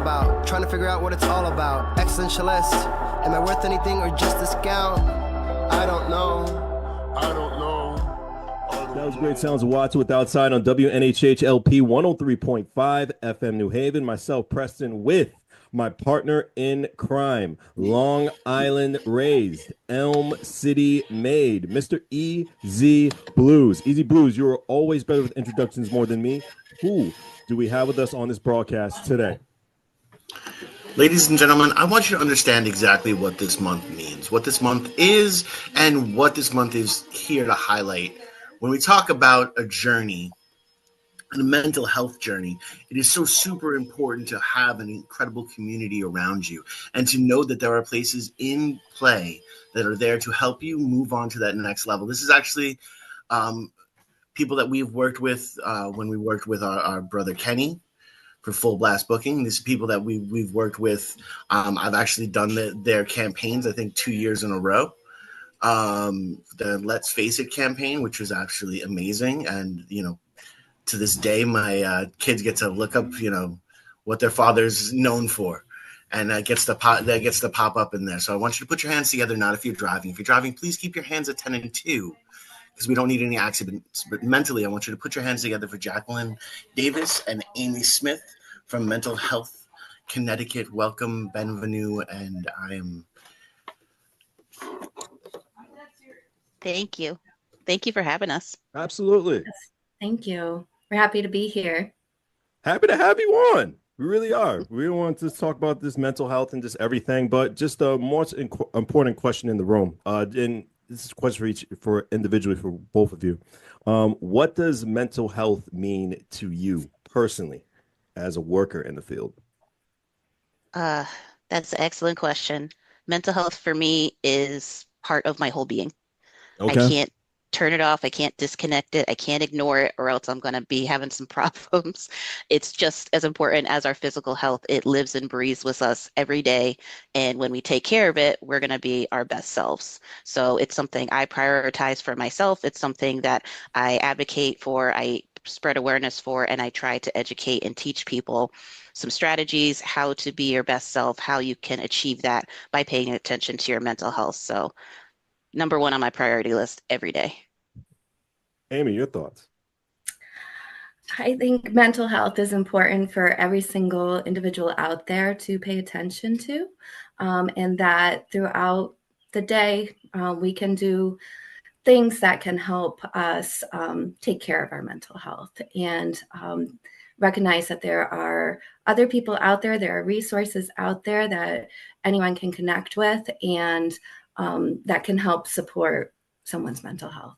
about. Trying to figure out what it's all about. Existentialist. Am I worth anything or just discount? I don't know. I don't know. That was great sounds of Watts with Outside on WNHHLP 103.5 FM New Haven. Myself, Preston, with my partner in crime, Long Island raised, Elm City made, Mr. EZ Blues. EZ Blues, you are always better with introductions more than me. Who do we have with us on this broadcast today? Ladies and gentlemen, I want you to understand exactly what this month means, what this month is, and what this month is here to highlight. When we talk about a journey, a mental health journey, it is so super important to have an incredible community around you and to know that there are places in play that are there to help you move on to that next level. This is actually people that we've worked with when we worked with our brother Kenny for Full Blast Booking. These are people that we've worked with. I've actually done their campaigns, I think 2 years in a row. The Let's Face It campaign, which was actually amazing. And, to this day, my kids get to look up, what their father's known for. And that gets to pop up in there. So I want you to put your hands together, not if you're driving. If you're driving, please keep your hands at 10 and 2. Because we don't need any accidents. But mentally, I want you to put your hands together for Jacqueline Davis and Amy Smith from Mental Health Connecticut. Welcome, bienvenue, and I am... Thank you. Thank you for having us. Absolutely. Yes, thank you. We're happy to be here. Happy to have you on. We really are. We want to talk about this mental health and just everything, but just the most important question in the room. And this is a question for individually for both of you. What does mental health mean to you personally as a worker in the field? That's an excellent question. Mental health for me is part of my whole being. Okay. I can't turn it off. I can't disconnect it. I can't ignore it, or else I'm going to be having some problems. It's just as important as our physical health. It lives and breathes with us every day. And when we take care of it, we're going to be our best selves. So it's something I prioritize for myself. It's something that I advocate for, I spread awareness for, and I try to educate and teach people some strategies, how to be your best self, how you can achieve that by paying attention to your mental health. So number one on my priority list every day. Amy, your thoughts? I think mental health is important for every single individual out there to pay attention to, and that throughout the day, we can do things that can help us take care of our mental health and recognize that there are other people out there, there are resources out there that anyone can connect with, and that can help support someone's mental health.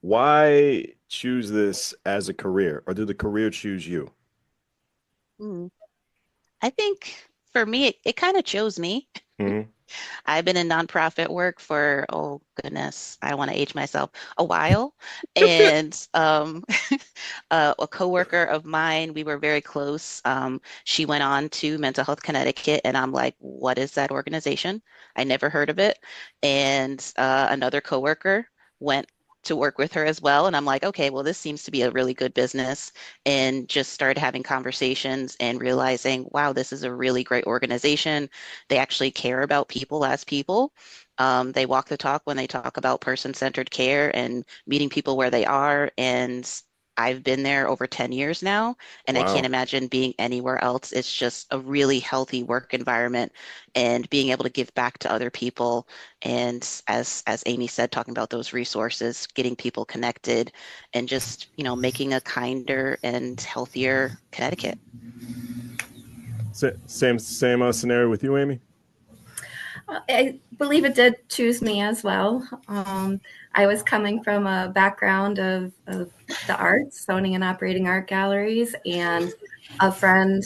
Why choose this as a career, or did the career choose you? I think for me, it kind of chose me. Mm-hmm. I've been in nonprofit work for, oh goodness, I want to age myself, a while. And a coworker of mine, we were very close. She went on to Mental Health Connecticut, and I'm like, what is that organization? I never heard of it. And another coworker went to work with her as well. And I'm like, okay, well, this seems to be a really good business, and just started having conversations and realizing, wow, this is a really great organization. They actually care about people as people. They walk the talk when they talk about person-centered care and meeting people where they are. And I've been there over 10 years now, and I can't imagine being anywhere else. It's just a really healthy work environment, and being able to give back to other people. And as Amy said, talking about those resources, getting people connected, and just, making a kinder and healthier Connecticut. Same scenario with you, Amy? I believe it did choose me as well. I was coming from a background of the arts, owning and operating art galleries, and a friend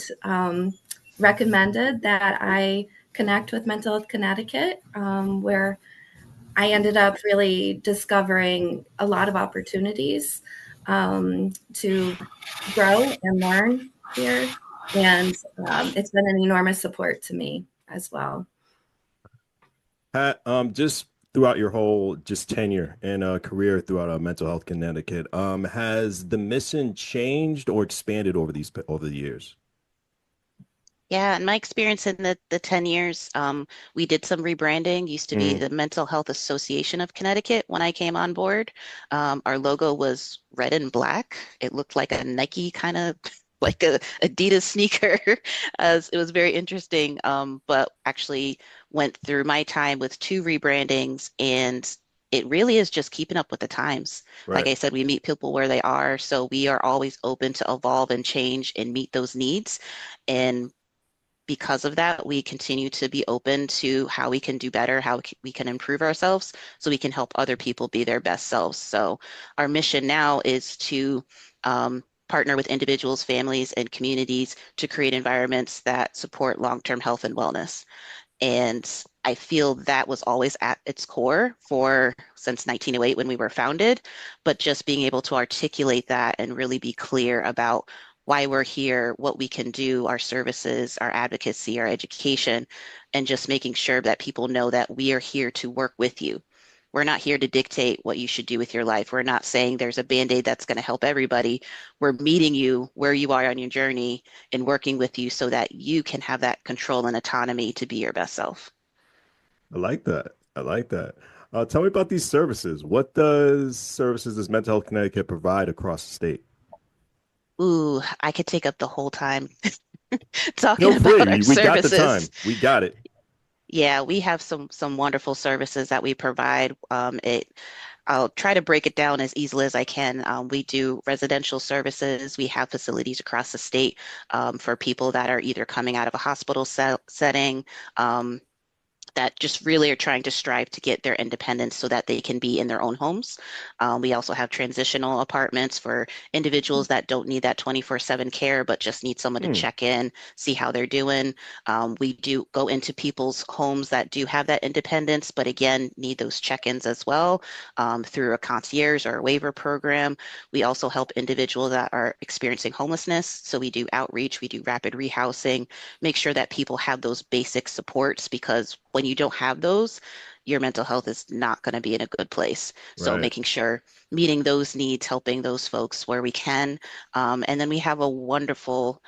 recommended that I connect with Mental Health Connecticut, where I ended up really discovering a lot of opportunities to grow and learn here. And it's been an enormous support to me as well. Just throughout your whole tenure and career throughout Mental Health Connecticut, has the mission changed or expanded over the years? Yeah, and my experience in the 10 years, we did some rebranding. Used to be Mm, the Mental Health Association of Connecticut when I came on board. Our logo was red and black. It looked like a Nike kind of like a Adidas sneaker. As it was very interesting, but actually went through my time with two rebrandings, and it really is just keeping up with the times. Like right. I said, we meet people where they are, so we are always open to evolve and change and meet those needs. And because of that, we continue to be open to how we can do better, how we can improve ourselves so we can help other people be their best selves. So, our mission now is to partner with individuals, families, and communities to create environments that support long term health and wellness. And I feel that was always at its core for since 1908 when we were founded, but just being able to articulate that and really be clear about why we're here, what we can do, our services, our advocacy, our education, and just making sure that people know that we are here to work with you. We're not here to dictate what you should do with your life. We're not saying there's a band-aid that's going to help everybody. We're meeting you where you are on your journey and working with you so that you can have that control and autonomy to be your best self. I like that. I like that. Tell me about these services. What does Mental Health Connecticut provide across the state? Ooh, I could take up the whole time Feel talking about our free. We got the services. time. We got it. Yeah, we have some wonderful services that we provide. I'll try to break it down as easily as I can. We do residential services. We have facilities across the state for people that are either coming out of a hospital setting, that just really are trying to strive to get their independence so that they can be in their own homes. We also have transitional apartments for individuals that don't need that 24/7 care, but just need someone to Hmm. check in, see how they're doing. We do go into people's homes that do have that independence, but again, need those check-ins as well through a concierge or a waiver program. We also help individuals that are experiencing homelessness. So we do outreach, we do rapid rehousing, make sure that people have those basic supports because when you don't have those, your mental health is not going to be in a good place. So Right. making sure meeting those needs, helping those folks where we can. And then we have a wonderful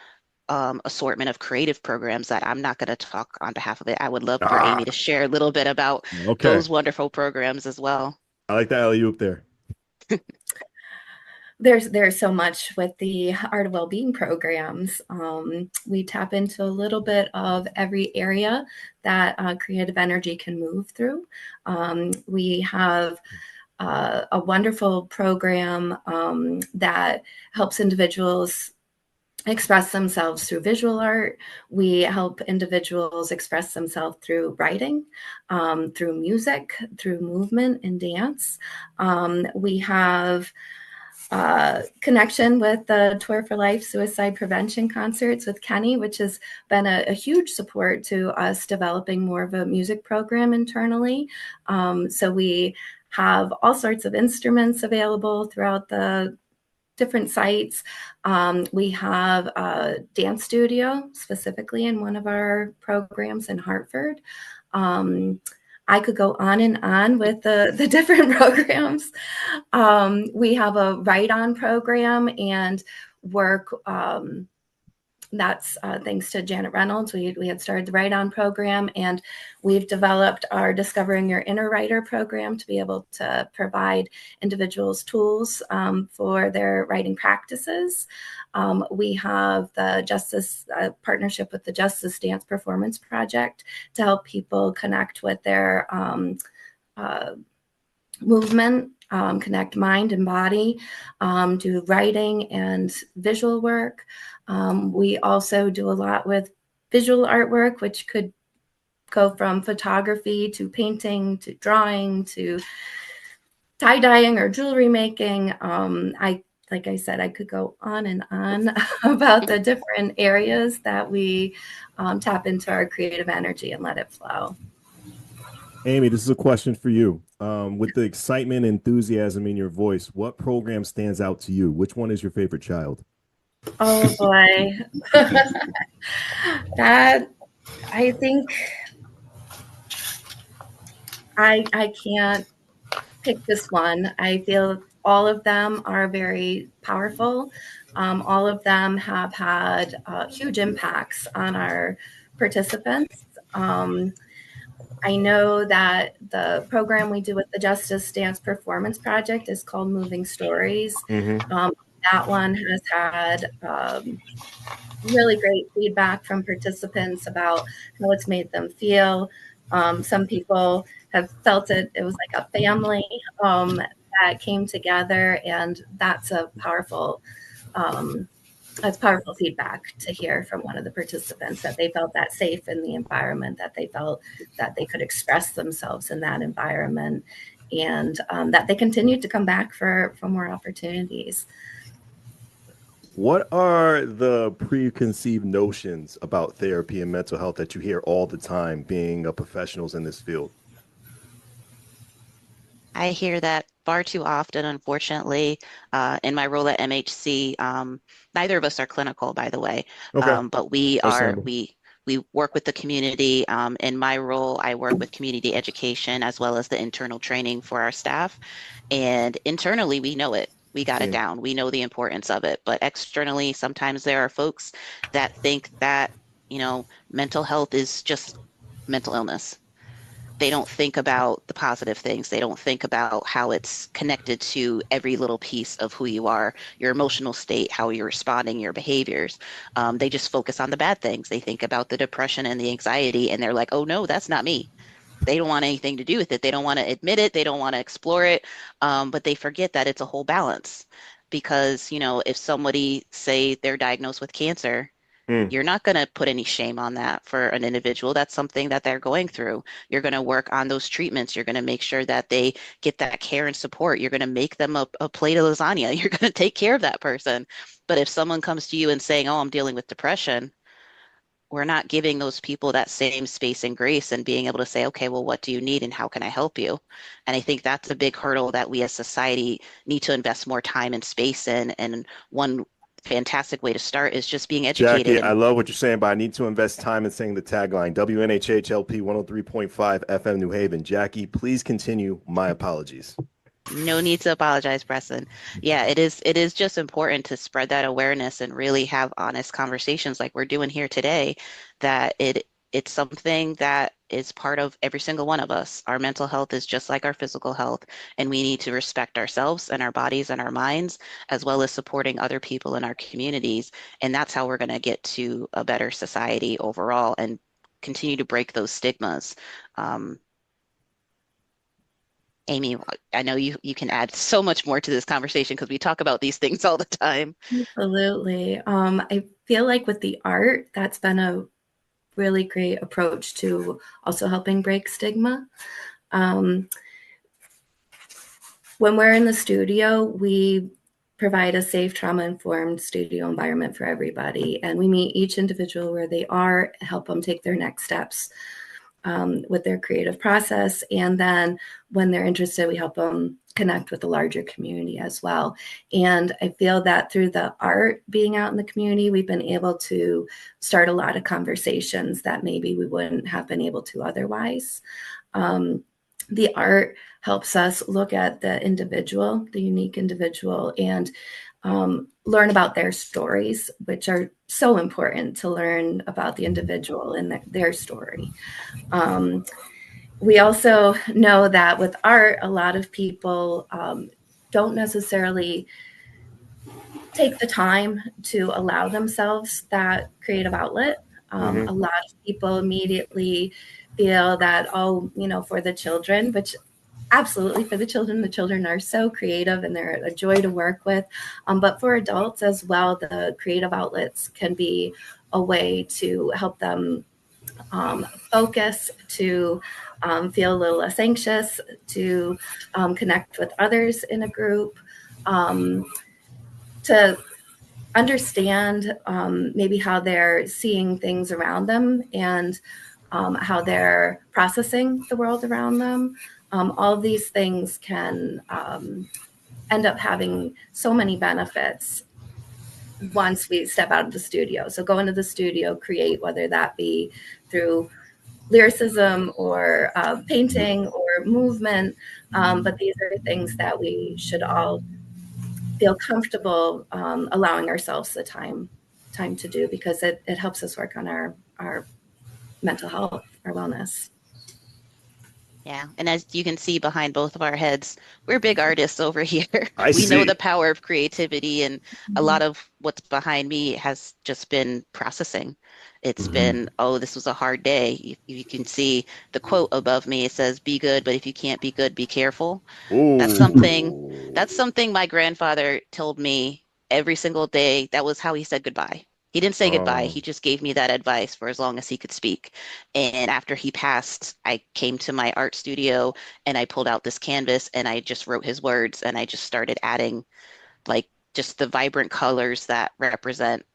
assortment of creative programs that I'm not going to talk on behalf of it. I would love for Ah, Amy to share a little bit about okay. those wonderful programs as well. I like the alley oop there. There's so much with the art of well-being programs. We tap into a little bit of every area that creative energy can move through. We have a wonderful program that helps individuals express themselves through visual art. We help individuals express themselves through writing, through music, through movement and dance. We have connection with the Tour for Life suicide prevention concerts with Kenny, which has been a huge support to us developing more of a music program internally. So we have all sorts of instruments available throughout the different sites. We have a dance studio specifically in one of our programs in Hartford. I could go on and on with the different programs. We have a write-on program and work that's thanks to Janet Reynolds. We had started the Write On program, and we've developed our Discovering Your Inner Writer program to be able to provide individuals tools for their writing practices. We have the Justice partnership with the Justice Dance Performance Project to help people connect with their movement, connect mind and body, do writing and visual work. We also do a lot with visual artwork, which could go from photography to painting to drawing to tie-dyeing or jewelry making. Like I said, I could go on and on about the different areas that we tap into our creative energy and let it flow. Amy, this is a question for you. With the excitement and enthusiasm in your voice, what program stands out to you? Which one is your favorite child? Oh boy. That I think I can't pick this one. I feel all of them are very powerful. All of them have had huge impacts on our participants. I know that the program we do with the Justice Dance Performance Project is called Moving Stories. That one has had really great feedback from participants about how it's made them feel. Some people have felt it was like a family that came together, and that's a powerful feedback to hear from one of the participants, that they felt that safe in the environment, that they felt that they could express themselves in that environment, and that they continued to come back for more opportunities. What are the preconceived notions about therapy and mental health that you hear all the time, being professionals in this field? I hear that far too often, unfortunately. In my role at MHC, neither of us are clinical, by the way, Okay. but we work with the community. In my role, I work with community education as well as the internal training for our staff. And internally, we know it. We got it down. We know the importance of it. But externally, sometimes there are folks that think that, mental health is just mental illness. They don't think about the positive things. They don't think about how it's connected to every little piece of who you are, your emotional state, how you're responding, your behaviors. They just focus on the bad things. They think about the depression and the anxiety, and they're like, oh, no, that's not me. They don't want anything to do with it. They don't want to admit it. They don't want to explore it. But they forget that it's a whole balance. Because, if somebody, say, they're diagnosed with cancer, you're not going to put any shame on that for an individual. That's something that they're going through. You're going to work on those treatments. You're going to make sure that they get that care and support. You're going to make them a plate of lasagna. You're going to take care of that person. But if someone comes to you and saying, oh, I'm dealing with depression, we're not giving those people that same space and grace and being able to say, okay, well, what do you need and how can I help you? And I think that's a big hurdle that we as society need to invest more time and space in. And one fantastic way to start is just being educated. Jackie, I love what you're saying, but I need to invest time in saying the tagline. WNHHLP 103.5 FM New Haven. Jackie, please continue. My apologies. No need to apologize, Preston. Yeah, it is just important to spread that awareness and really have honest conversations like we're doing here today, that it's something that is part of every single one of us. Our mental health is just like our physical health, and we need to respect ourselves and our bodies and our minds, as well as supporting other people in our communities. And that's how we're going to get to a better society overall and continue to break those stigmas. Amy, I know you can add so much more to this conversation because we talk about these things all the time. Absolutely. I feel like with the art, that's been a really great approach to also helping break stigma. When we're in the studio, we provide a safe, trauma-informed studio environment for everybody, and we meet each individual where they are, help them take their next steps with their creative process. And then when they're interested, we help them connect with the larger community as well. And I feel that through the art being out in the community, we've been able to start a lot of conversations that maybe we wouldn't have been able to otherwise. The art helps us look at the individual, the unique individual, and learn about their stories, which are so important to learn about the individual and their story. We also know that with art, a lot of people don't necessarily take the time to allow themselves that creative outlet. A lot of people immediately feel that, oh, for the children, which absolutely for the children are so creative and they're a joy to work with. But for adults as well, the creative outlets can be a way to help them focus, to feel a little less anxious, to connect with others in a group, to understand maybe how they're seeing things around them and how they're processing the world around them. All of these things can end up having so many benefits once we step out of the studio. So go into the studio, create, whether that be through lyricism or painting or movement. But these are things that we should all feel comfortable allowing ourselves the time to do, because it helps us work on our mental health, our wellness. Yeah. And as you can see behind both of our heads, we're big artists over here. I We know see. the power of creativity, and a lot of what's behind me has just been processing. It's been, oh, this was a hard day. You can see the quote above me. It says, "Be good, but if you can't be good, be careful." That's something, Ooh. that's something my grandfather told me every single day. That was how he said goodbye. He didn't say goodbye. Oh. He just gave me that advice for as long as he could speak. And after he passed, I came to my art studio and I pulled out this canvas and I just wrote his words, and I just started adding like just the vibrant colors that represent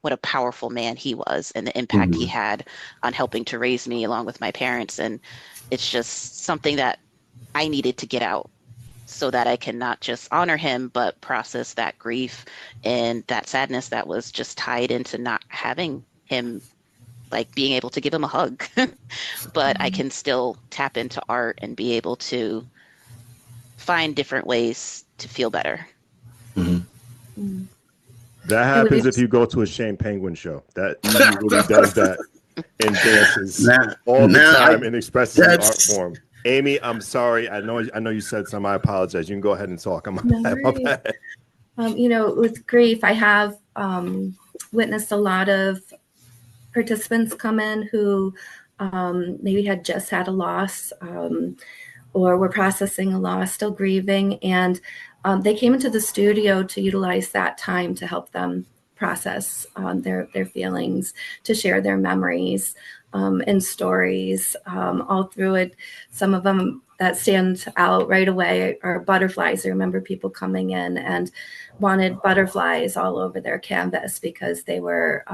what a powerful man he was and the impact he had on helping to raise me along with my parents. And it's just something that I needed to get out so that I can not just honor him, but process that grief and that sadness that was just tied into not having him, like being able to give him a hug. But I can still tap into art and be able to find different ways to feel better. Mm. That happens if you go to a Shane Penguin show. That usually does that and dances all the time and expresses the art form. Amy, I'm sorry. I know you said something. I apologize. You can go ahead and talk. I'm my bad. With grief, I have witnessed a lot of participants come in who maybe had just had a loss, or were processing a loss, still grieving, and they came into the studio to utilize that time to help them process their feelings, to share their memories and stories all through it. Some of them that stand out right away are butterflies. I remember people coming in and wanted butterflies all over their canvas because they were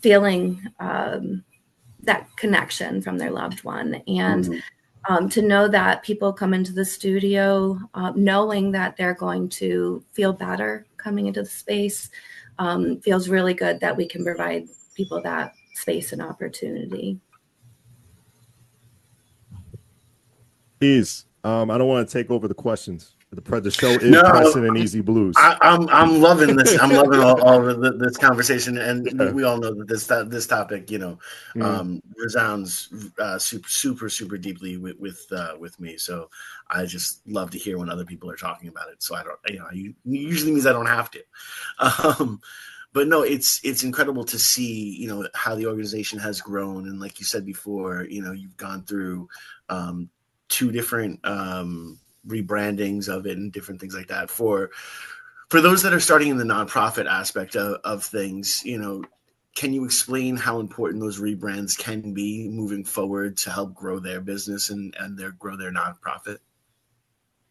feeling that connection from their loved one. And to know that people come into the studio knowing that they're going to feel better coming into the space feels really good, that we can provide people that space and opportunity. Please, I don't want to take over the questions. The show is Preston and Easy Blues. I'm loving this. I'm loving all of this conversation, and we all know that this topic, resounds super deeply with me. So I just love to hear when other people are talking about it. So I don't, usually means I don't have to. But no, it's incredible to see, how the organization has grown, and like you said before, you've gone through 2 different rebrandings of it and different things like that. For those that are starting in the nonprofit aspect of things, can you explain how important those rebrands can be moving forward to help grow their business and grow their nonprofit?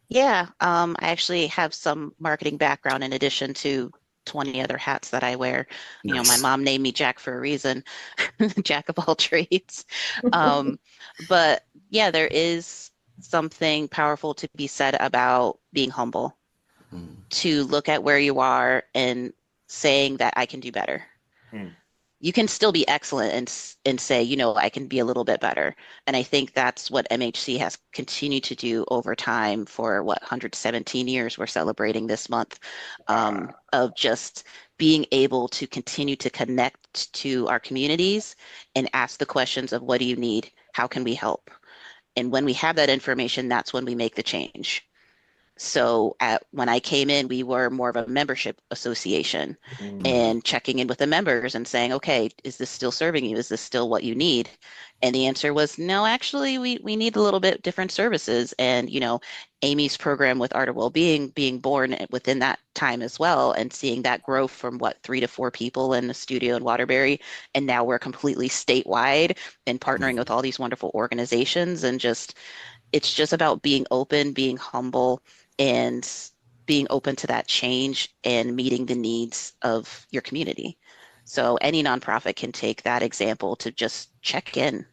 Yeah, I actually have some marketing background in addition to 20 other hats that I wear. Nice. My mom named me Jack for a reason, Jack of all trades. But yeah, there is something powerful to be said about being humble, to look at where you are and saying that I can do better. You can still be excellent and say, I can be a little bit better. And I think that's what MHC has continued to do over time for 117 years we're celebrating this month, of just being able to continue to connect to our communities and ask the questions of, what do you need? How can we help? And when we have that information, that's when we make the change. So when I came in, we were more of a membership association, and checking in with the members and saying, okay, is this still serving you? Is this still what you need? And the answer was, no, actually, we need a little bit different services. And, Amy's program with Art of Wellbeing being born within that time as well, and seeing that grow from 3 to 4 people in the studio in Waterbury. And now we're completely statewide and partnering with all these wonderful organizations. And it's just about being open, being humble, and being open to that change and meeting the needs of your community. So any nonprofit can take that example to just check in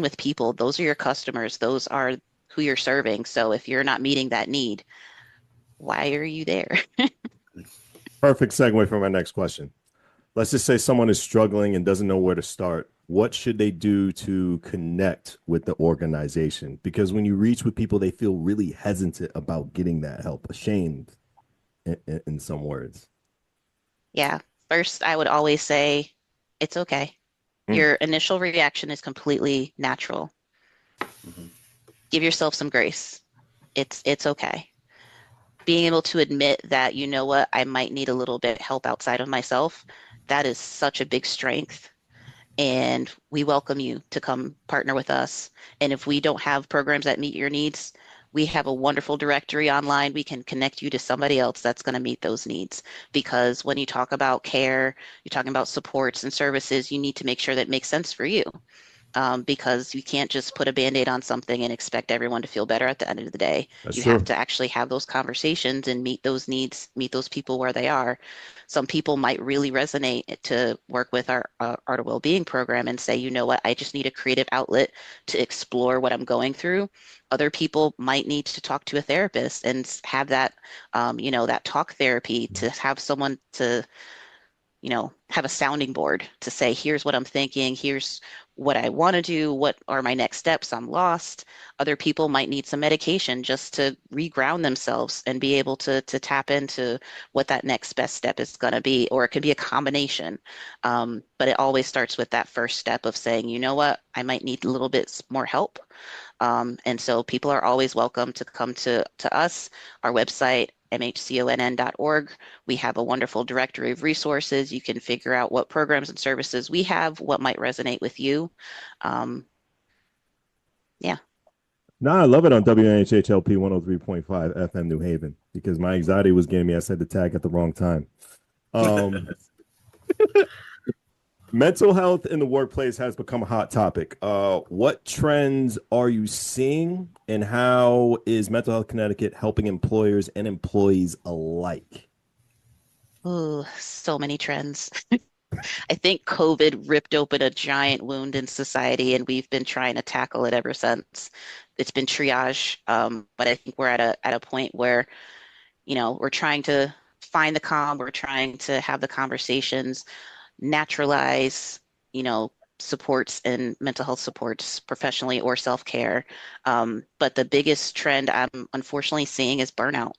with people. Those are your customers. Those are who you're serving. So if you're not meeting that need, why are you there? Perfect segue for my next question. Let's just say someone is struggling and doesn't know where to start. What should they do to connect with the organization? Because when you reach with people, they feel really hesitant about getting that help, ashamed in some words? Yeah. First, I would always say it's okay. Mm. Your initial reaction is completely natural. Mhm. Give yourself some grace. It's okay. Being able to admit that, you know what, I might need a little bit help outside of myself, that is such a big strength. And we welcome you to come partner with us. And if we don't have programs that meet your needs, we have a wonderful directory online. We can connect you to somebody else that's going to meet those needs. Because when you talk about care, you're talking about supports and services, you need to make sure that it makes sense for you. Because you can't just put a Band-Aid on something and expect everyone to feel better at the end of the day. That's You have true. to actually have those conversations and meet those needs, meet those people where they are. Some people might really resonate to work with our Art of Wellbeing program and say, you know what, I just need a creative outlet to explore what I'm going through. Other people might need to talk to a therapist and have that, that talk therapy, to have someone to have a sounding board to say, here's what I'm thinking, here's what I want to do, what are my next steps, I'm lost. Other people might need some medication just to reground themselves and be able to tap into what that next best step is going to be, or it could be a combination. But it always starts with that first step of saying, you know what, I might need a little bit more help. And so people are always welcome to come to us, our website, mhconn.org. We have a wonderful directory of resources. You can figure out what programs and services we have, what might resonate with you. Yeah. No, I love it on WNHHLP 103.5 FM New Haven because my anxiety was getting me. I said the tag at the wrong time. Mental health in the workplace has become a hot topic. What trends are you seeing, and how is Mental Health Connecticut helping employers and employees alike? Oh, so many trends. I think COVID ripped open a giant wound in society, and we've been trying to tackle it ever since. It's been triage, but I think we're at a point where, we're trying to find the calm, we're trying to have the conversations, naturalize, supports and mental health supports professionally or self-care. But the biggest trend I'm unfortunately seeing is burnout.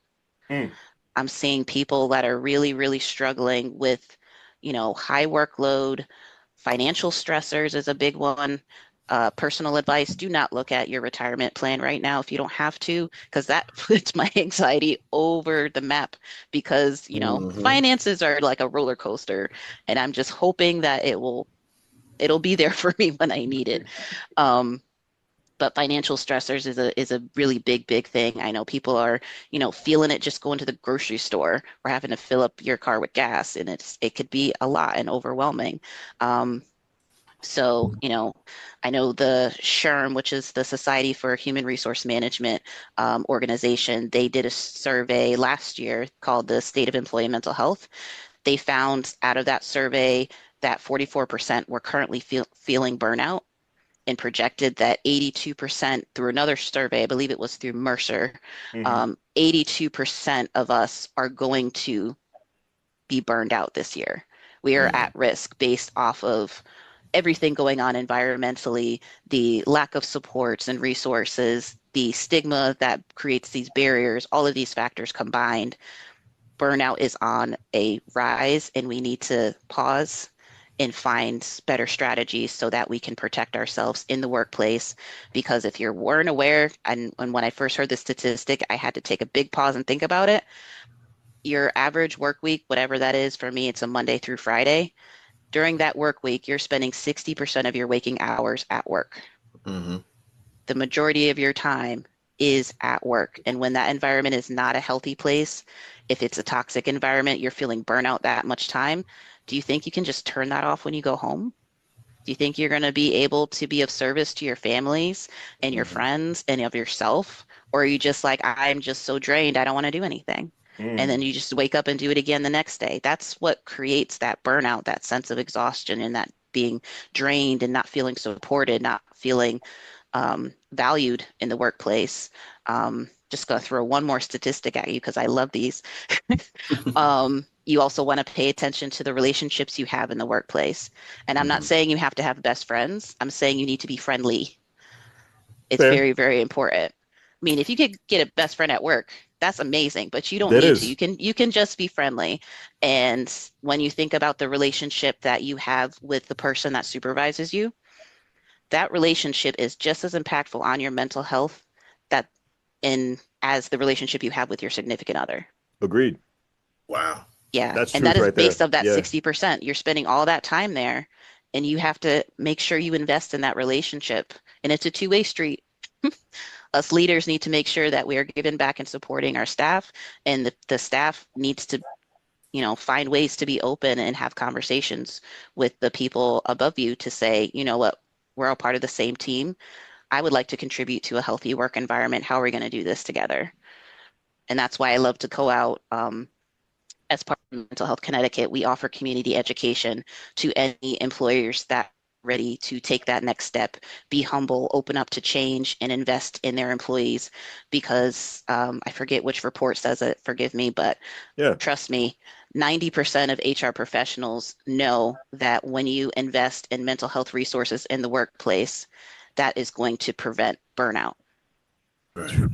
Mm. I'm seeing people that are really, really struggling with, high workload. Financial stressors is a big one. Personal advice, do not look at your retirement plan right now if you don't have to, because that puts my anxiety over the map, because, Mhm. finances are like a roller coaster, and I'm just hoping that it'll be there for me when I need it. Um, but financial stressors is a really big thing. I know people are, feeling it just going to the grocery store or having to fill up your car with gas, and it could be a lot and overwhelming. So, I know the SHRM, which is the Society for Human Resource Management organization, they did a survey last year called the State of Employee Mental Health. They found out of that survey that 44% were currently feeling burnout, and projected that 82%, through another survey, I believe it was through Mercer, Mhm. 82% of us are going to be burned out this year. We are Mhm. at risk based off of everything going on environmentally, the lack of supports and resources, the stigma that creates these barriers, all of these factors combined. Burnout is on a rise, and we need to pause and find better strategies so that we can protect ourselves in the workplace. Because if you weren't aware, and when I first heard the statistic, I had to take a big pause and think about it. Your average work week, whatever that is, for me, it's a Monday through Friday. During that work week, you're spending 60% of your waking hours at work. Mhm. The majority of your time is at work. And when that environment is not a healthy place, if it's a toxic environment, you're feeling burnout that much time. Do you think you can just turn that off when you go home? Do you think you're going to be able to be of service to your families and your Mhm. friends and of yourself? Or are you just like, I'm just so drained, I don't want to do anything? And then Mm. you just wake up and do it again the next day. That's what creates that burnout, that sense of exhaustion, and that being drained and not feeling supported, not feeling valued in the workplace. Just going to throw one more statistic at you because I love these. You also want to pay attention to the relationships you have in the workplace. And I'm not Mhm. saying you have to have best friends. I'm saying you need to be friendly. It's Fair. very, very important. I mean, if you could get a best friend at work, that's amazing, but you don't That need to. is. You can just be friendly. And when you think about the relationship that you have with the person that supervises you, that relationship is just as impactful on your mental health that in as the relationship you have with your significant other. Agreed. Wow. Yeah. That's And that truth is right there. based of that Yeah. 60%. You're spending all that time there and you have to make sure you invest in that relationship. And it's a two-way street. Us leaders need to make sure that we are giving back and supporting our staff, and the staff needs to, find ways to be open and have conversations with the people above you to say, you know what, we're all part of the same team. I would like to contribute to a healthy work environment. How are we going to do this together? And that's why I love to go out. As part of Mental Health Connecticut, we offer community education to any employers that are ready to take that next step, be humble, open up to change, and invest in their employees. Because I forget which report says it, forgive me, but Yeah. trust me, 90% of HR professionals know that when you invest in mental health resources in the workplace, that is going to prevent burnout. Right.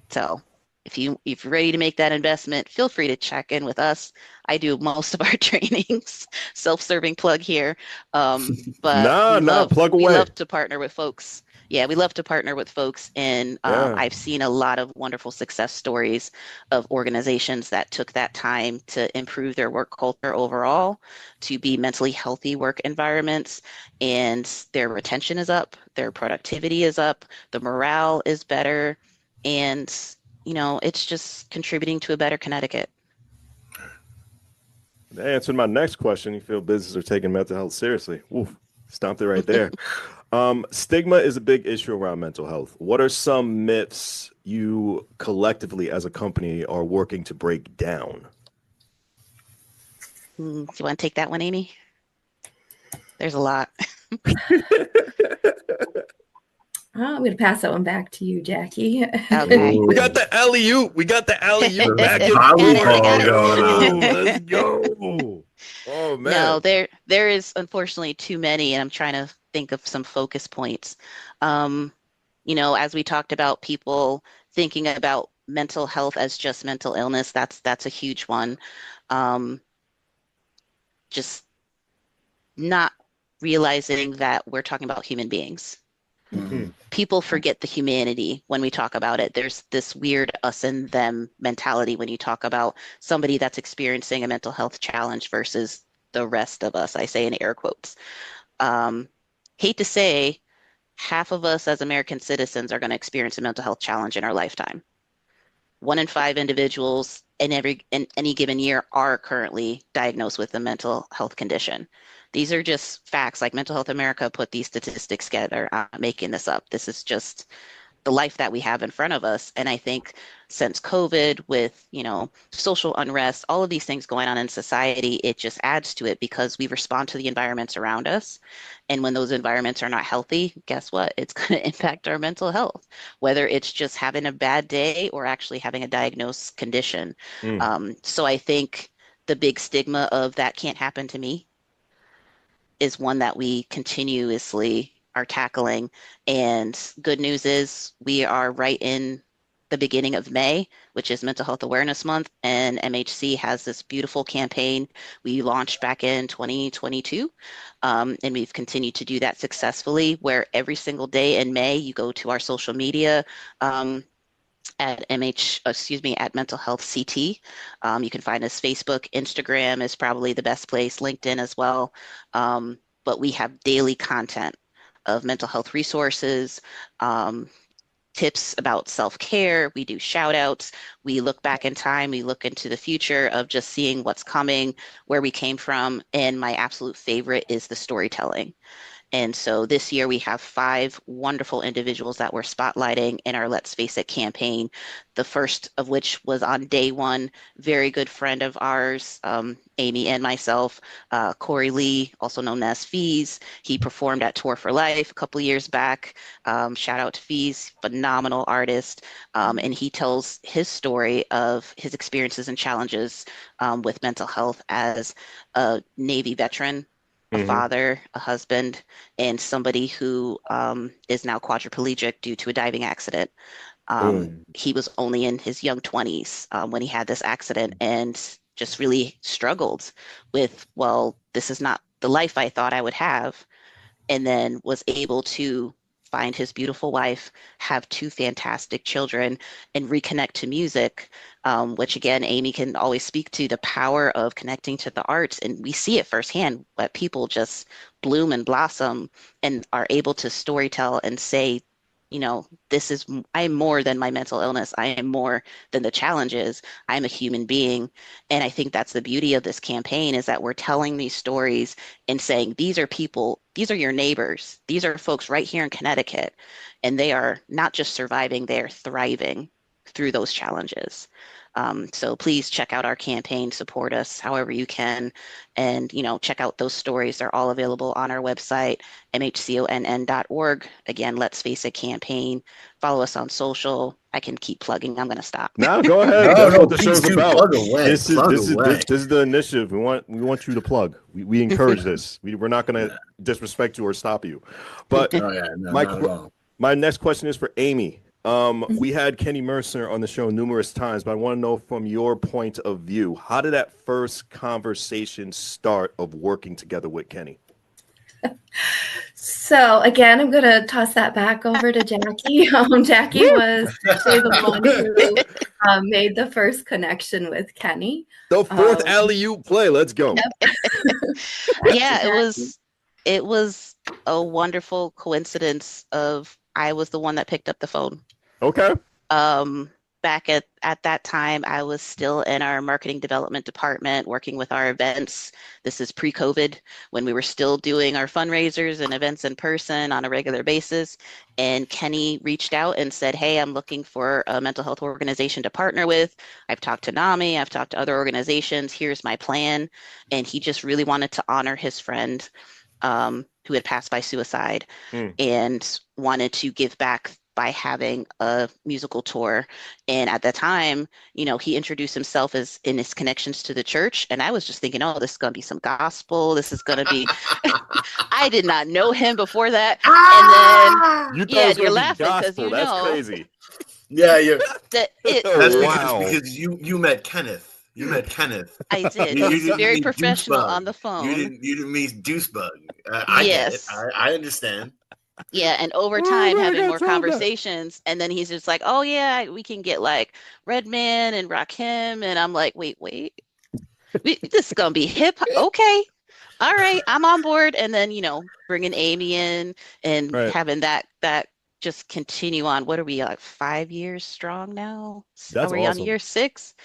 So if you're ready to make that investment, feel free to check in with us. I do most of our trainings, self-serving plug here. But Nah, plug we away. love to partner with folks. Yeah, we love to partner with folks, and Yeah. I've seen a lot of wonderful success stories of organizations that took that time to improve their work culture overall, to be mentally healthy work environments, and their retention is up, their productivity is up, the morale is better, and it's just contributing to a better Connecticut. That answered my next question. You feel businesses are taking mental health seriously? Oof, stomped it right there. Stigma is a big issue around mental health. What are some myths you collectively as a company are working to break down? Do you want to take that one, Amy? There's a lot. I'm going to pass that one back to you, Jackie. Okay. We got the alley-oop. We got the alley-oop back and Volleyball forth. going on. Let's go. Oh, man. No, there is unfortunately too many, and I'm trying to think of some focus points. As we talked about people thinking about mental health as just mental illness, that's a huge one. Just not realizing that we're talking about human beings. Mhm. People forget the humanity when we talk about it. There's this weird us and them mentality when you talk about somebody that's experiencing a mental health challenge versus the rest of us. I say in air quotes. Hate to say, half of us as American citizens are going to experience a mental health challenge in our lifetime. 1 in 5 individuals in any given year are currently diagnosed with a mental health condition. These are just facts. Like Mental Health America put these statistics together. I'm not making this up. This is just the life that we have in front of us. And I think since COVID, with, social unrest, all of these things going on in society, it just adds to it because we respond to the environments around us. And when those environments are not healthy, guess what? It's going to impact our mental health, whether it's just having a bad day or actually having a diagnosed condition. So I think the big stigma of that can't happen to me is one that we continuously are tackling. And good news is we are right in the beginning of May, which is Mental Health Awareness Month, and MHC has this beautiful campaign we launched back in 2022, and we've continued to do that successfully, where every single day in May you go to our social media, at Mental Health CT. You can find us Facebook, Instagram is probably the best place, LinkedIn as well. But we have daily content of mental health resources, tips about self-care. We do shout outs. We look back in time. We look into the future of just seeing what's coming, where we came from. And my absolute favorite is the storytelling. And so this year we have 5 wonderful individuals that we're spotlighting in our Let's Face It campaign. The first of which was on day 1, very good friend of ours, Amy and myself, Corey Lee, also known as Fees. He performed at Tour for Life a couple years back. Shout out to Fees, phenomenal artist. And he tells his story of his experiences and challenges with mental health as a Navy veteran, a father, a husband, and somebody who is now quadriplegic due to a diving accident. He was only in his young 20s when he had this accident and just really struggled with, well, this is not the life I thought I would have. And then was able to find his beautiful wife, have two fantastic children, and reconnect to music, which again, Amy can always speak to the power of connecting to the arts. And we see it firsthand, that people just bloom and blossom and are able to storytell and say, I am more than my mental illness. I am more than the challenges. I'm a human being. And I think that's the beauty of this campaign, is that we're telling these stories and saying, these are people, these are your neighbors. These are folks right here in Connecticut. And they are not just surviving, they're thriving through those challenges. So please check out our campaign, support us however you can, and check out those stories. They're all available on our website, mhconn.org. Again, Let's Face It campaign. Follow us on social. I can keep plugging. I'm going to stop. No, go ahead. No, That's no, what the please show's do. about. Plug away. This Plug is away. this is the initiative. We want you to plug. We encourage this. We're not going to disrespect you or stop you. But Oh, yeah, no, not at all. my next question is for Amy. We had Kenny Mercer on the show numerous times, but I want to know from your point of view, how did that first conversation start of working together with Kenny? So again, I'm going to toss that back over to Jackie. Jackie was actually the one who made the first connection with Kenny. The fourth alley-oop play. Let's go. Yeah, it was a wonderful coincidence of I was the one that picked up the phone. Okay. Back at that time, I was still in our marketing development department working with our events. This is pre-COVID, when we were still doing our fundraisers and events in person on a regular basis. And Kenny reached out and said, hey, I'm looking for a mental health organization to partner with. I've talked to NAMI, I've talked to other organizations. Here's my plan. And he just really wanted to honor his friend who had passed by suicide and wanted to give back by having a musical tour. And at the time, he introduced himself as in his connections to the church. And I was just thinking, oh, this is going to be some gospel. This is going to be, I did not know him before that. And then, you're laughing because That's crazy. Yeah, that's wow. because you met Kenneth. You met Kenneth. I did. He's very professional on the phone. You didn't meet Deucebug. I get it. I understand. Yeah, and over time having more conversations, and then he's just like, "Oh yeah, we can get like Redman and Rakim," and I'm like, "Wait, this is gonna be hip hop, okay? All right, I'm on board." And then bringing Amy in and having that just continue on. What are we like 5 years strong now? That's are we awesome. on year 6?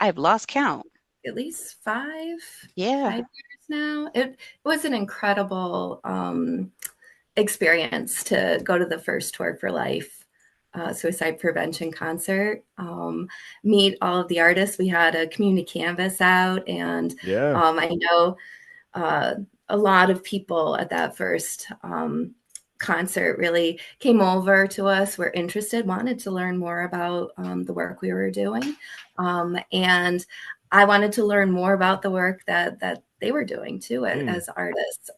I've lost count. At least 5. Yeah. 5 years now. It was an incredible experience to go to the first Tour for Life suicide prevention concert, meet all of the artists. We had a community canvas out, and I know a lot of people at that first concert really came over to us, were interested, wanted to learn more about the work we were doing, and I wanted to learn more about the work that they were doing too as artists.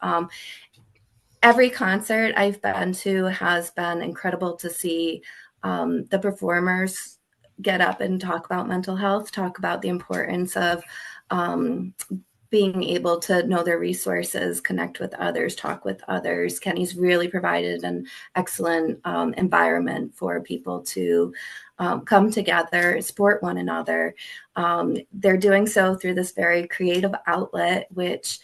Every concert I've been to has been incredible to see the performers get up and talk about mental health, talk about the importance of being able to know their resources, connect with others, talk with others. Kenny's really provided an excellent environment for people to come together, support one another. They're doing so through this very creative outlet, which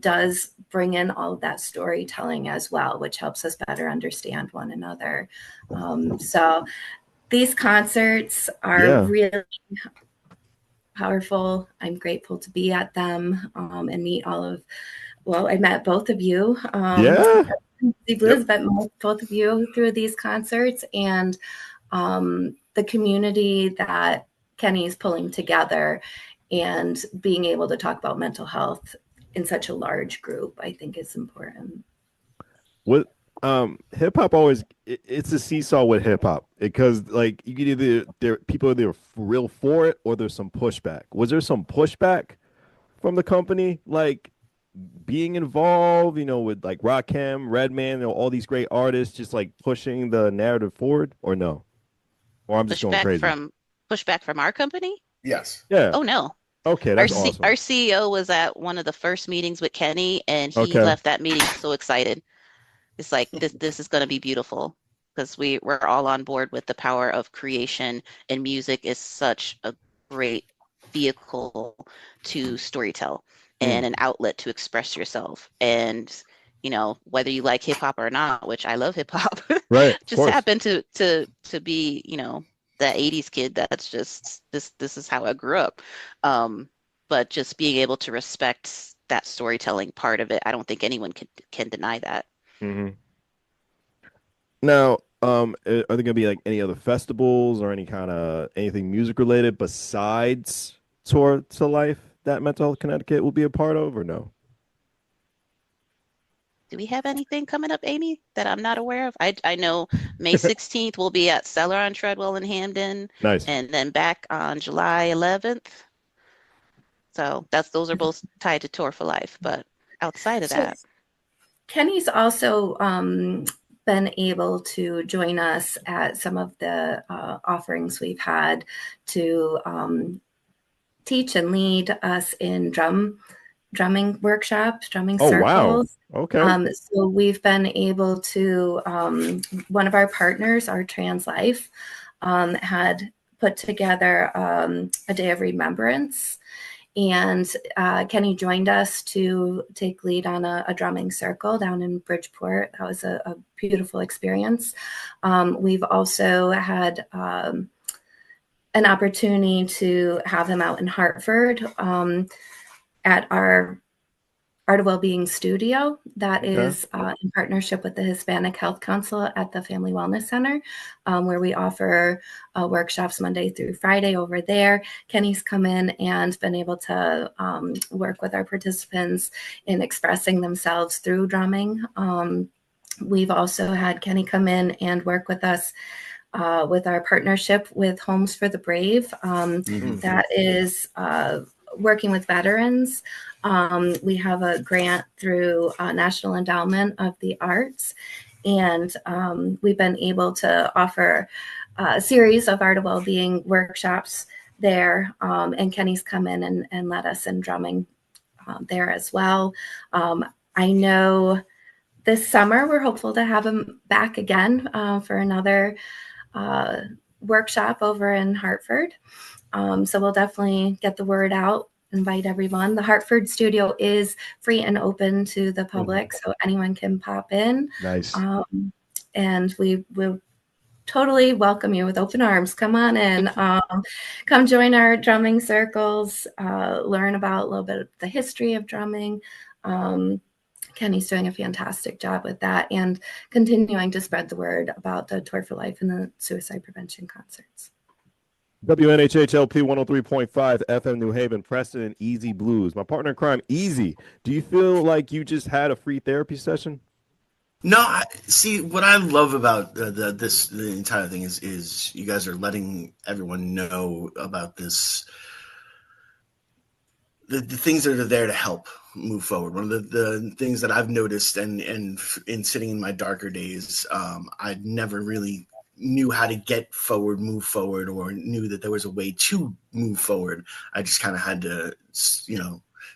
does bring in all of that storytelling as well, which helps us better understand one another. So these concerts are really powerful. I'm grateful to be at them and meet I met both of you. BlueZ met both of you through these concerts, and the community that Kenny's pulling together and being able to talk about mental health in such a large group, I think is important. What hip hop always it's a seesaw with hip hop, because like you could people are either real for it or there's some pushback. Was there some pushback from the company, like being involved, with like Rakim, Redman, all these great artists just like pushing the narrative forward, or no? Or I'm just going crazy. Pushback from our company? Yes. Yeah. Oh no. Okay, that's awesome. Our CEO was at one of the first meetings with Kenny, and he Okay. left that meeting so excited. It's like this is going to be beautiful because we're all on board with the power of creation, and music is such a great vehicle to storytell and an outlet to express yourself. And whether you like hip hop or not, which I love hip hop, Right. just happened to be the 80s kid. That's just this is how I grew up. But just being able to respect that storytelling part of it, I don't think anyone can deny that. Mm-hmm. Now, are there going to be like any other festivals or anything music related besides Tour to Life that Mental Health Connecticut will be a part of, or no? Do we have anything coming up, Amy, that I'm not aware of? I know May 16th we'll be at Cellar on Treadwell in Hamden. Nice. And then back on July 11th. So those are both tied to Tour for Life. But outside of that. Kenny's also been able to join us at some of the offerings we've had to teach and lead us in drumming workshops, drumming circles. Wow. Okay. So we've been able to, one of our partners, our Trans Life, had put together a day of remembrance. And Kenny joined us to take lead on a drumming circle down in Bridgeport. That was a beautiful experience. We've also had an opportunity to have him out in Hartford at our Art of Wellbeing studio that is in partnership with the Hispanic Health Council at the Family Wellness Center, where we offer workshops Monday through Friday over there. Kenny's come in and been able to work with our participants in expressing themselves through drumming. We've also had Kenny come in and work with us with our partnership with Homes for the Brave. That is working with veterans. We have a grant through National Endowment of the Arts, and we've been able to offer a series of Art of Wellbeing workshops there, and Kenny's come in and led us in drumming there as well. I know this summer we're hopeful to have him back again for another workshop over in Hartford. So we'll definitely get the word out, invite everyone. The Hartford studio is free and open to the public, so anyone can pop in. Nice. And we will totally welcome you with open arms. Come on in. Come join our drumming circles, learn about a little bit of the history of drumming. Kenny's doing a fantastic job with that and continuing to spread the word about the Tour for Life and the suicide prevention concerts. WNHHLP 103.5 FM New Haven, Preston, and Easy Blues. My partner in crime, Easy. Do you feel like you just had a free therapy session? No, see, what I love about the entire thing is you guys are letting everyone know about this. The things that are there to help move forward. One of the things that I've noticed and in sitting in my darker days, I never really knew how to get forward, move forward, or knew that there was a way to move forward. I just kind of had to,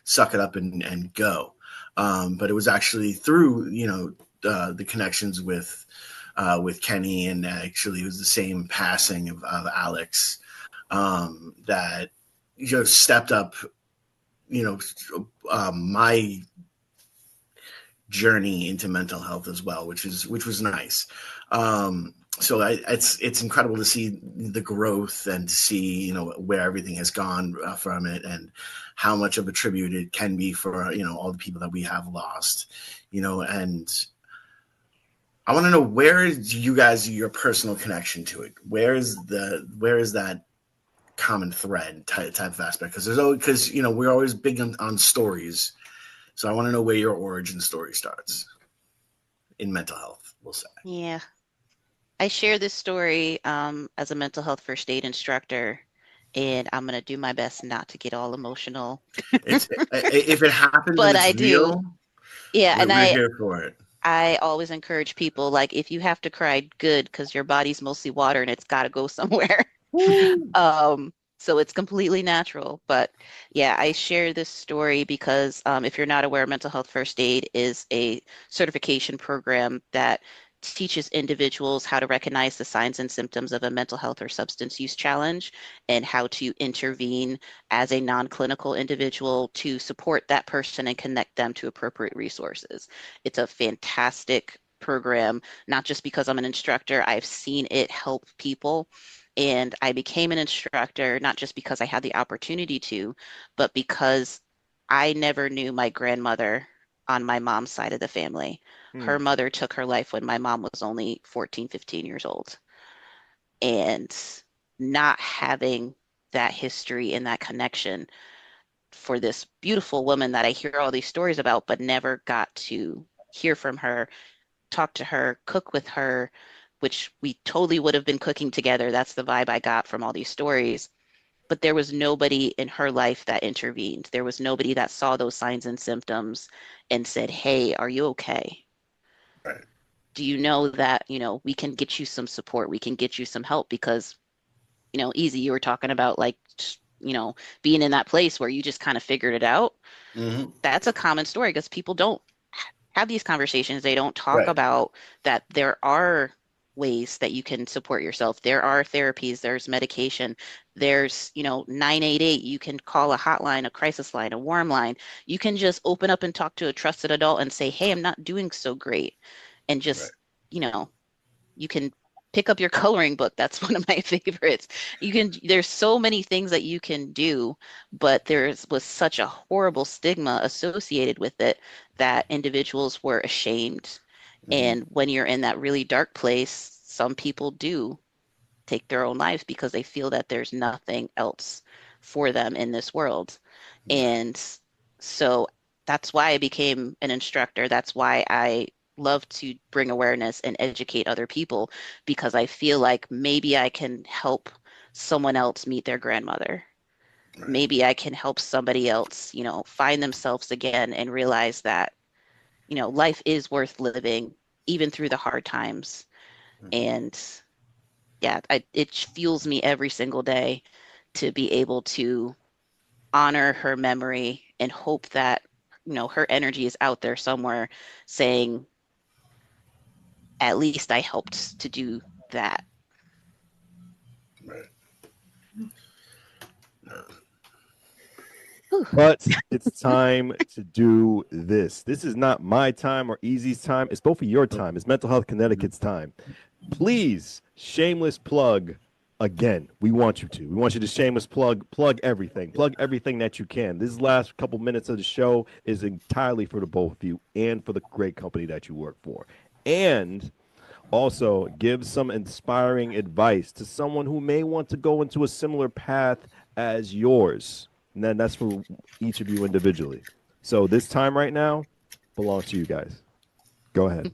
suck it up and go. But it was actually through, the connections with Kenny, and actually it was the same passing of Alex that stepped up my journey into mental health as well, which was nice. So it's incredible to see the growth and to see where everything has gone from it, and how much of a tribute it can be for all the people that we have lost, and I want to know, where is your personal connection to it? Where is that common thread type of aspect? Because we're always big on stories, so I want to know where your origin story starts in mental health, we'll say. Yeah, I share this story as a mental health first aid instructor, and I'm gonna do my best not to get all emotional. If it happens, but and it's I real, do. Yeah, we're here for it. I always encourage people, like, if you have to cry, good, because your body's mostly water and it's got to go somewhere. So it's completely natural. But yeah, I share this story because if you're not aware, mental health first aid is a certification program that teaches individuals how to recognize the signs and symptoms of a mental health or substance use challenge and how to intervene as a non-clinical individual to support that person and connect them to appropriate resources. It's a fantastic program, not just because I'm an instructor. I've seen it help people. And I became an instructor, not just because I had the opportunity to, but because I never knew my grandmother on my mom's side of the family. Her mother took her life when my mom was only 14, 15 years old. And not having that history and that connection for this beautiful woman that I hear all these stories about, but never got to hear from her, talk to her, cook with her, which we totally would have been cooking together. That's the vibe I got from all these stories. But there was nobody in her life that intervened. There was nobody that saw those signs and symptoms and said, hey, are you okay? Right. Do you know that, we can get you some support? We can get you some help because, Easy, you were talking about like, being in that place where you just kind of figured it out. Mm-hmm. That's a common story because people don't have these conversations. They don't talk Right. about that there are ways that you can support yourself. There are therapies, there's medication, there's, 988. You can call a hotline, a crisis line, a warm line. You can just open up and talk to a trusted adult and say, hey, I'm not doing so great. And Right. just, you can pick up your coloring book. That's one of my favorites. There's so many things that you can do, but was such a horrible stigma associated with it that individuals were ashamed. Mm-hmm. And when you're in that really dark place, some people do take their own lives because they feel that there's nothing else for them in this world. Right. And so that's why I became an instructor. That's why I love to bring awareness and educate other people, because I feel like maybe I can help someone else meet their grandmother. Right. Maybe I can help somebody else, find themselves again and realize that, life is worth living even through the hard times. Mm-hmm. And yeah, it fuels me every single day to be able to honor her memory and hope that, her energy is out there somewhere saying, at least I helped to do that. Right. But it's time to do this. This is not my time or Easy's time. It's both of your time. It's Mental Health Connecticut's time. Please, shameless plug again. We want you to. We want you to shameless plug everything. Plug everything that you can. This last couple minutes of the show is entirely for the both of you and for the great company that you work for. And also give some inspiring advice to someone who may want to go into a similar path as yours. And then that's for each of you individually. So this time right now belongs to you guys. Go ahead.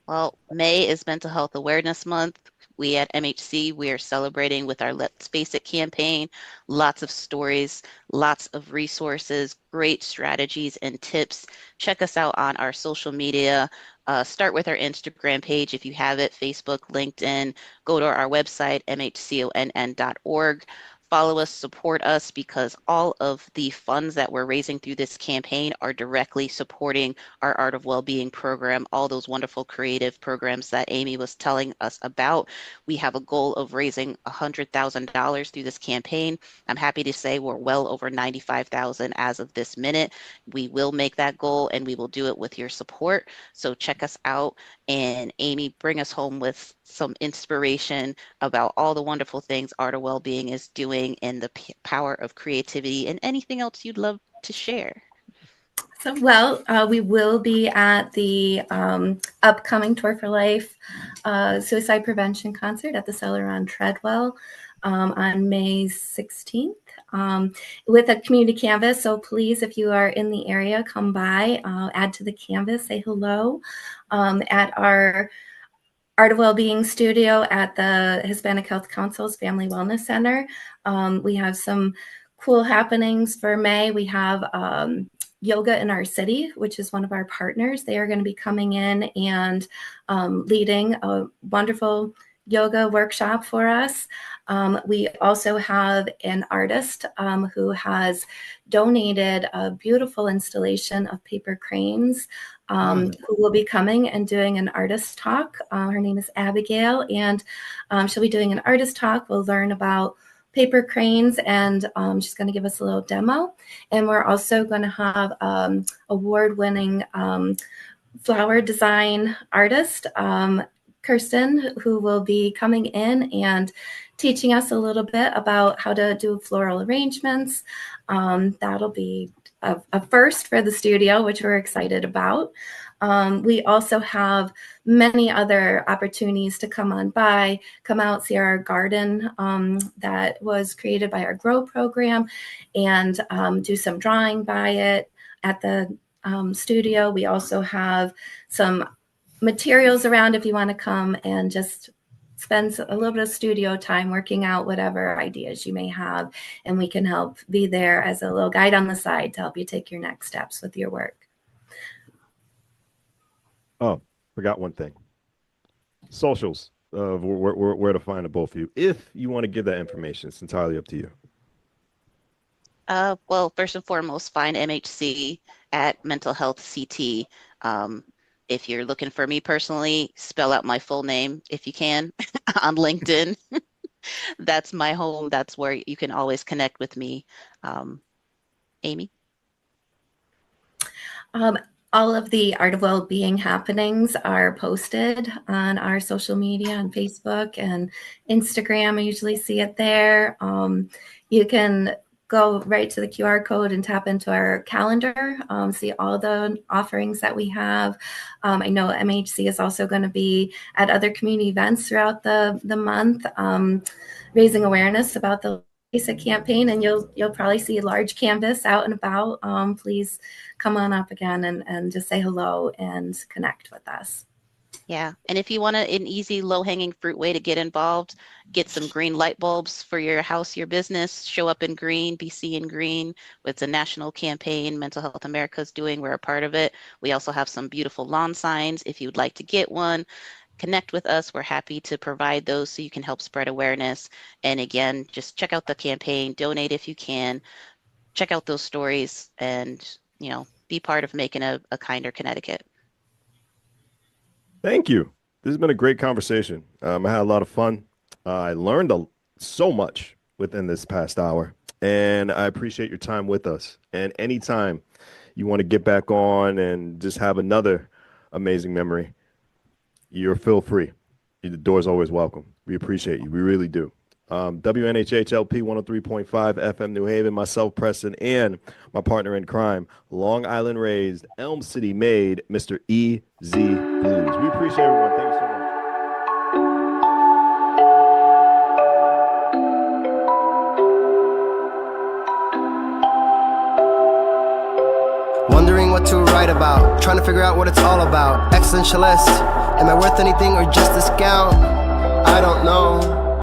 Well, May is Mental Health Awareness Month. We at MHC, we are celebrating with our Let's Face It campaign. Lots of stories, lots of resources, great strategies and tips. Check us out on our social media. Start with our Instagram page if you have it, Facebook, LinkedIn. Go to our website, mhconn.org. Follow us, support us, because all of the funds that we're raising through this campaign are directly supporting our Art of Wellbeing program, all those wonderful creative programs that Amy was telling us about. We have a goal of raising $100,000 through this campaign. I'm happy to say we're well over $95,000 as of this minute. We will make that goal and we will do it with your support. So check us out, and Amy, bring us home with some inspiration about all the wonderful things Art of Wellbeing is doing and the power of creativity and anything else you'd love to share. So, we will be at the upcoming Tour for Life suicide prevention concert at the Cellar on Treadwell on May 16th with a community canvas. So please, if you are in the area, come by, add to the canvas, say hello at our Art of Wellbeing studio at the Hispanic Health Council's Family Wellness Center. We have some cool happenings for May. We have Yoga in Our City, which is one of our partners. They are going to be coming in and leading a wonderful yoga workshop for us. We also have an artist who has donated a beautiful installation of paper cranes, who will be coming and doing an artist talk. Her name is Abigail, and she'll be doing an artist talk. We'll learn about paper cranes, and she's going to give us a little demo. And we're also going to have award-winning flower design artist, Kirsten, who will be coming in and teaching us a little bit about how to do floral arrangements. That'll be a first for the studio, which we're excited about. We also have many other opportunities to come on by, come out, see our garden that was created by our GROW program, and do some drawing by it at the studio. We also have some materials around if you want to come and just spend a little bit of studio time working out whatever ideas you may have, and we can help be there as a little guide on the side to help you take your next steps with your work. Oh, forgot one thing. Socials of where to find the both of you. If you want to give that information, it's entirely up to you. Well, first and foremost, find MHC at Mental Health CT. If you're looking for me personally, spell out my full name if you can on LinkedIn. That's my home. That's where you can always connect with me. Amy? All of the Art of Wellbeing happenings are posted on our social media on Facebook and Instagram. I usually see it there. You can go right to the QR code and tap into our calendar, see all the offerings that we have. I know MHC is also going to be at other community events throughout the month, raising awareness about the basic campaign, and you'll probably see a large canvas out and about. Please come on up again and just say hello and connect with us. Yeah, and if you want an easy, low-hanging fruit way to get involved, get some green light bulbs for your house, your business, show up in green, be seeing green. It's a national campaign Mental Health America is doing. We're a part of it. We also have some beautiful lawn signs. If you'd like to get one, connect with us. We're happy to provide those so you can help spread awareness. And again, just check out the campaign, donate if you can, check out those stories, and be part of making a kinder Connecticut. Thank you. This has been a great conversation. I had a lot of fun. I learned so much within this past hour, and I appreciate your time with us. And anytime you want to get back on and just have another amazing memory, you're feel free. The door's always welcome. We appreciate you. We really do. WNHHLP 103.5 FM New Haven, myself, Preston, and my partner in crime, Long Island raised, Elm City made, Mr. EZ Blues. We appreciate everyone. Thank you so much. Wondering what to write about, trying to figure out what it's all about. Existentialist, am I worth anything or just a scout? I don't know.